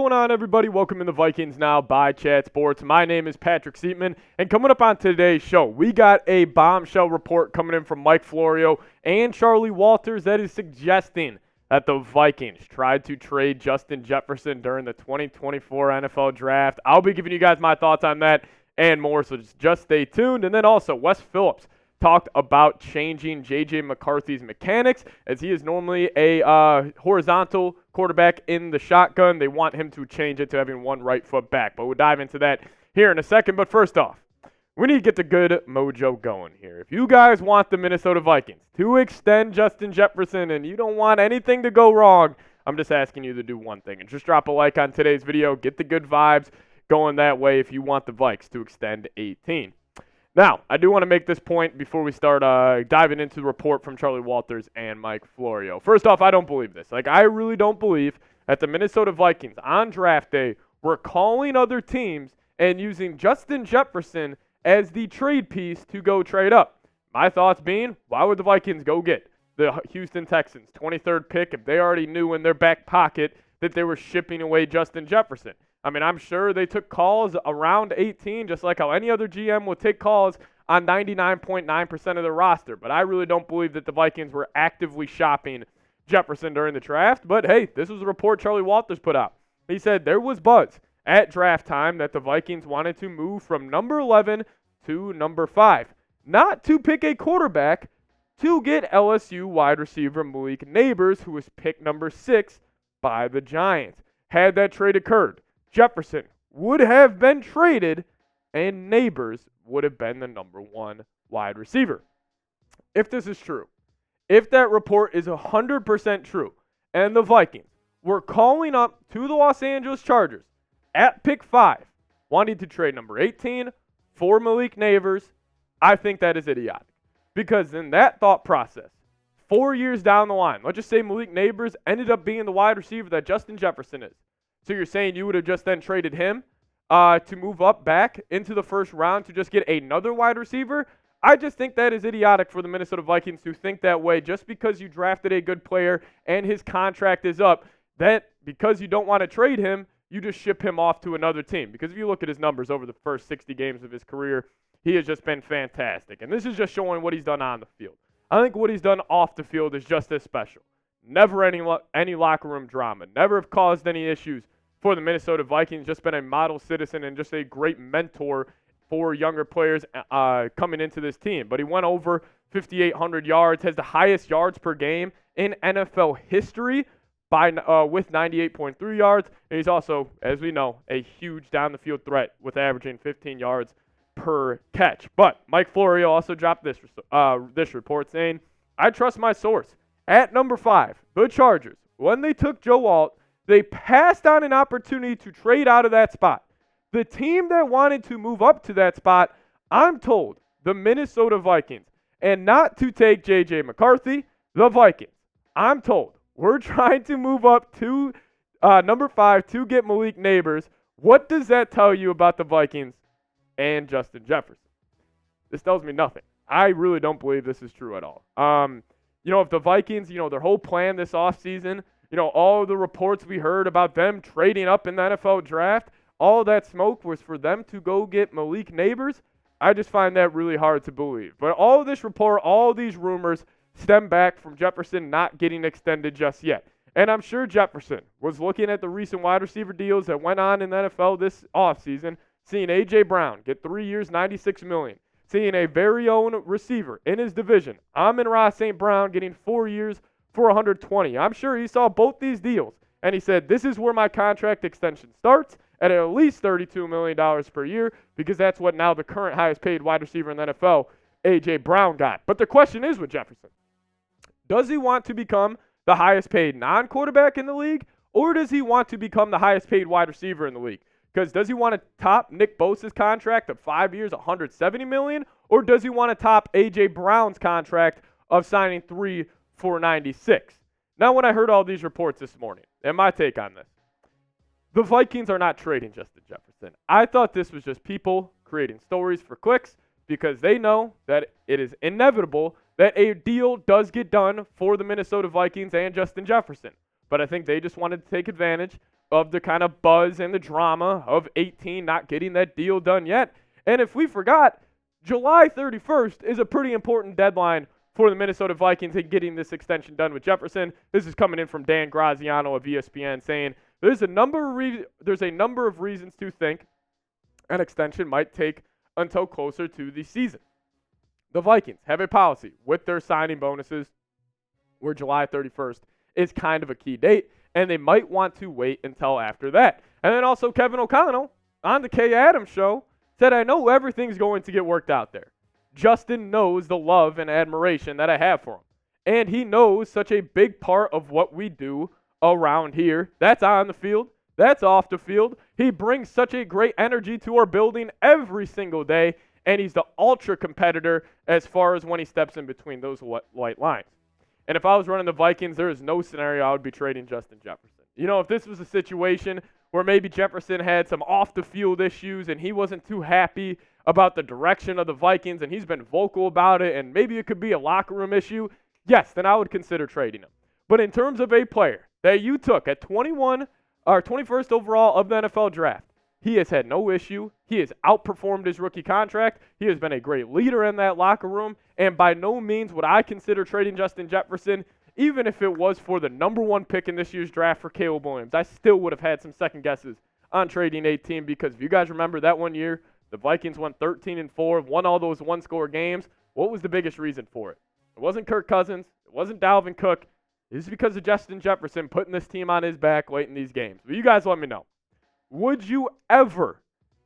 going on, everybody? Welcome in the Vikings Now by Chat Sports. My name is Patrick Siepman, and coming up on today's show, we got a bombshell report coming in from Mike Florio and Charlie Walters that is suggesting that the Vikings tried to trade Justin Jefferson during the 2024 NFL Draft. I'll be giving you guys my thoughts on that and more, so just stay tuned. And then also, Wes Phillips talked about changing J.J. McCarthy's mechanics, as he is normally a horizontal quarterback in the shotgun. They want him to change it to having one right foot back, but we'll dive into that here in a second. But first off, we need to get the good mojo going here. If you guys want the Minnesota Vikings to extend Justin Jefferson and you don't want anything to go wrong, I'm just asking you to do one thing, and just drop a like on today's video. Get the good vibes going that way if you want the Vikes to extend 18. Now, I do want to make this point before we start diving into the report from Charlie Walters and Mike Florio. First off, I don't believe this. I really don't believe that the Minnesota Vikings on draft day were calling other teams and using Justin Jefferson as the trade piece to go trade up. My thoughts being, why would the Vikings go get the Houston Texans' 23rd pick if they already knew in their back pocket that they were shipping away Justin Jefferson? I mean, I'm sure they took calls around 18, just like how any other GM would take calls on 99.9% of their roster. But I really don't believe that the Vikings were actively shopping Jefferson during the draft. But hey, this was a report Charlie Walters put out. He said there was buzz at draft time that the Vikings wanted to move from number 11 to number 5. Not to pick a quarterback, to get LSU wide receiver Malik Nabers, who was picked number 6 by the Giants. Had that trade occurred, Jefferson would have been traded, and Nabers would have been the number 1 wide receiver. If this is true, if that report is 100% true, and the Vikings were calling up to the Los Angeles Chargers at pick 5, wanting to trade number 18 for Malik Nabers, I think that is idiotic. Because in that thought process, 4 years down the line, let's just say Malik Nabers ended up being the wide receiver that Justin Jefferson is. So you're saying you would have just then traded him to move up back into the first round to just get another wide receiver? I just think that is idiotic for the Minnesota Vikings to think that way just because you drafted a good player and his contract is up, that because you don't want to trade him, you just ship him off to another team. Because if you look at his numbers over the first 60 games of his career, he has just been fantastic. And this is just showing what he's done on the field. I think what he's done off the field is just as special. Never any locker room drama. Never have caused any issues for the Minnesota Vikings. Just been a model citizen and just a great mentor for younger players coming into this team. But he went over 5,800 yards, has the highest yards per game in NFL history with 98.3 yards. And he's also, as we know, a huge down-the-field threat with averaging 15 yards per catch. But Mike Florio also dropped this report saying, I trust my source. At number 5, the Chargers, when they took Joe Alt, they passed on an opportunity to trade out of that spot. The team that wanted to move up to that spot, I'm told, the Minnesota Vikings, and not to take J.J. McCarthy, the Vikings, I'm told, we're trying to move up to number 5 to get Malik Nabers. What does that tell you about the Vikings and Justin Jefferson? This tells me nothing. I really don't believe this is true at all. If the Vikings, their whole plan this offseason, all the reports we heard about them trading up in the NFL draft, all that smoke was for them to go get Malik Nabers. I just find that really hard to believe. But all of this report, all these rumors stem back from Jefferson not getting extended just yet. And I'm sure Jefferson was looking at the recent wide receiver deals that went on in the NFL this offseason, seeing A.J. Brown get 3 years, $96 million. Seeing a very own receiver in his division, Amon-Ra St. Brown, getting 4 years for $120. I'm sure he saw both these deals, and he said, this is where my contract extension starts, at least $32 million per year, because that's what now the current highest paid wide receiver in the NFL, A.J. Brown, got. But the question is with Jefferson, does he want to become the highest paid non-quarterback in the league, or does he want to become the highest paid wide receiver in the league? Because does he want to top Nick Bosa's contract of 5 years, $170 million, or does he want to top A.J. Brown's contract of signing 3 for $96? Now, when I heard all these reports this morning, and my take on this, the Vikings are not trading Justin Jefferson. I thought this was just people creating stories for clicks because they know that it is inevitable that a deal does get done for the Minnesota Vikings and Justin Jefferson. But I think they just wanted to take advantage of the kind of buzz and the drama of 18 not getting that deal done yet. And if we forgot, July 31st is a pretty important deadline for the Minnesota Vikings in getting this extension done with Jefferson. This is coming in from Dan Graziano of ESPN saying there's a number of reasons to think an extension might take until closer to the season. The Vikings have a policy with their signing bonuses where July 31st is kind of a key date, and they might want to wait until after that. And then also Kevin O'Connell on the Kay Adams show said, I know everything's going to get worked out there. Justin knows the love and admiration that I have for him. And he knows such a big part of what we do around here. That's on the field. That's off the field. He brings such a great energy to our building every single day, and he's the ultra competitor as far as when he steps in between those white lines. And if I was running the Vikings, there is no scenario I would be trading Justin Jefferson. You know, if this was a situation where maybe Jefferson had some off-the-field issues and he wasn't too happy about the direction of the Vikings and he's been vocal about it and maybe it could be a locker room issue, yes, then I would consider trading him. But in terms of a player that you took at 21st overall of the NFL draft, he has had no issue. He has outperformed his rookie contract. He has been a great leader in that locker room. And by no means would I consider trading Justin Jefferson, even if it was for the number 1 pick in this year's draft for Caleb Williams. I still would have had some second guesses on trading 18 because if you guys remember that one year, the Vikings went 13-4, won all those one-score games. What was the biggest reason for it? It wasn't Kirk Cousins. It wasn't Dalvin Cook. It was because of Justin Jefferson putting this team on his back late in these games. But you guys let me know. Would you ever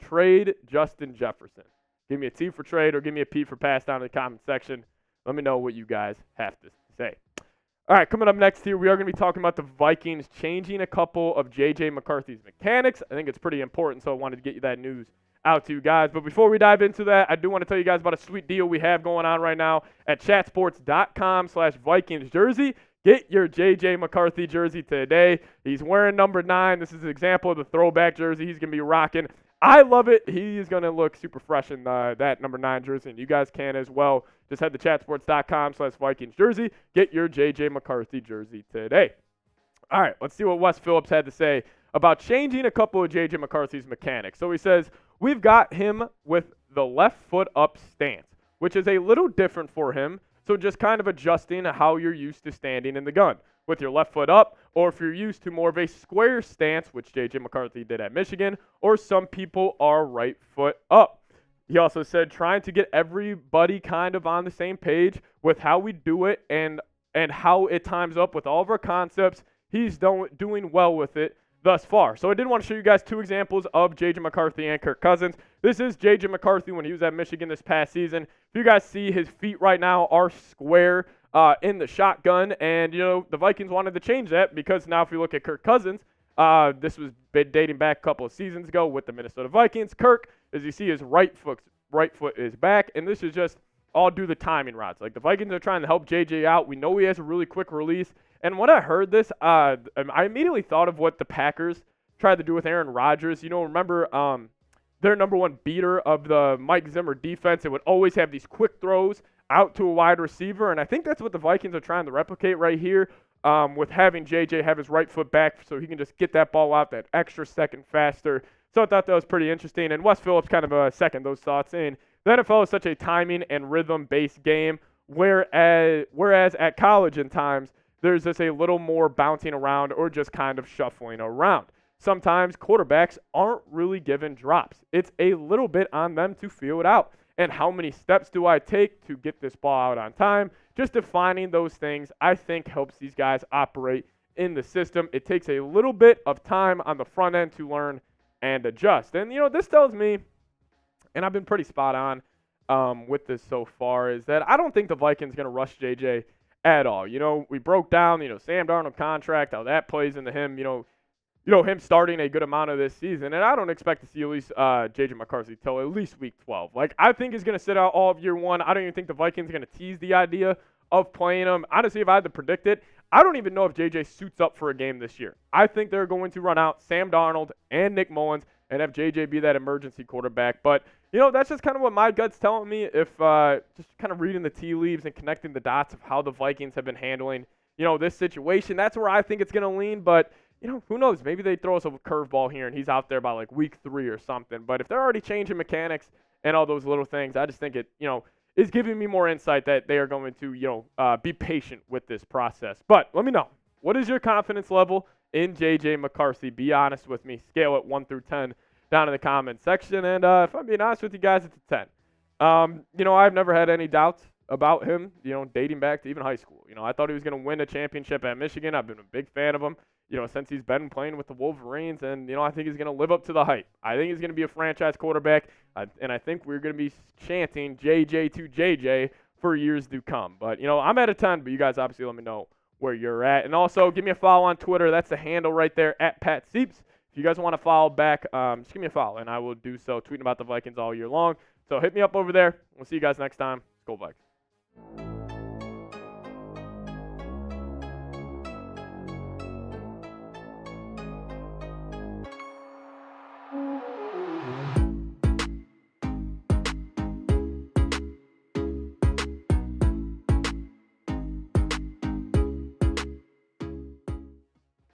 trade Justin Jefferson? Give me a T for trade or give me a P for pass down in the comment section. Let me know what you guys have to say. All right, coming up next here, we are going to be talking about the Vikings changing a couple of J.J. McCarthy's mechanics. I think it's pretty important, so I wanted to get you that news out to you guys. But before we dive into that, I do want to tell you guys about a sweet deal we have going on right now at chatsports.com/Vikings jersey. Get your J.J. McCarthy jersey today. He's wearing number 9. This is an example of the throwback jersey he's going to be rocking. I love it. He is going to look super fresh in that number 9 jersey, and you guys can as well. Just head to chatsports.com/Vikings jersey. Get your J.J. McCarthy jersey today. All right, let's see what Wes Phillips had to say about changing a couple of J.J. McCarthy's mechanics. So he says, we've got him with the left foot up stance, which is a little different for him. So just kind of adjusting how you're used to standing in the gun with your left foot up, or if you're used to more of a square stance, which J.J. McCarthy did at Michigan, or some people are right foot up. He also said trying to get everybody kind of on the same page with how we do it and how it times up with all of our concepts. He's doing well with it thus far. So I did want to show you guys 2 examples of J.J. McCarthy and Kirk Cousins. This is J.J. McCarthy when he was at Michigan this past season. If you guys see, his feet right now are square in the shotgun, and you know the Vikings wanted to change that because now if you look at Kirk Cousins, this was dating back a couple of seasons ago with the Minnesota Vikings. Kirk, as you see, his right foot is back, and this is just all due to the timing routes. Like the Vikings are trying to help J.J. out. We know he has a really quick release. And when I heard this, I immediately thought of what the Packers tried to do with Aaron Rodgers. You know, remember their number 1 beater of the Mike Zimmer defense? It would always have these quick throws out to a wide receiver. And I think that's what the Vikings are trying to replicate right here with having J.J. have his right foot back so he can just get that ball out that extra second faster. So I thought that was pretty interesting. And Wes Phillips kind of seconded those thoughts in. The NFL is such a timing and rhythm-based game, whereas at college in times, there's just a little more bouncing around or just kind of shuffling around. Sometimes quarterbacks aren't really given drops. It's a little bit on them to feel it out. And how many steps do I take to get this ball out on time? Just defining those things, I think, helps these guys operate in the system. It takes a little bit of time on the front end to learn and adjust. And, you know, this tells me, and I've been pretty spot on with this so far, is that I don't think the Vikings are going to rush J.J. at all. You know, we broke down, Sam Darnold contract, how that plays into him, him starting a good amount of this season. And I don't expect to see at least J.J. McCarthy till at least week 12. Like, I think he's going to sit out all of year 1. I don't even think the Vikings are going to tease the idea of playing him. Honestly, if I had to predict it, I don't even know if J.J. suits up for a game this year. I think they're going to run out Sam Darnold and Nick Mullins and have J.J. be that emergency quarterback. But, that's just kind of what my gut's telling me if just kind of reading the tea leaves and connecting the dots of how the Vikings have been handling, this situation. That's where I think it's going to lean. But, who knows? Maybe they throw us a curveball here and he's out there by like week 3 or something. But if they're already changing mechanics and all those little things, I just think it, is giving me more insight that they are going to, be patient with this process. But let me know. What is your confidence level in J.J. McCarthy? Be honest with me. Scale it 1 through 10 down in the comments section. And if I'm being honest with you guys, it's a 10. I've never had any doubts about him, dating back to even high school. I thought he was going to win a championship at Michigan. I've been a big fan of him, since he's been playing with the Wolverines. And, I think he's going to live up to the hype. I think he's going to be a franchise quarterback. And I think we're going to be chanting J.J. to J.J. for years to come. But, I'm at a 10, but you guys obviously let me know where you're at. And also, give me a follow on Twitter. That's the handle right there, at Pat Sieps. If you guys want to follow back, just give me a follow, and I will do so, tweeting about the Vikings all year long. So hit me up over there. We'll see you guys next time. Go Vikes.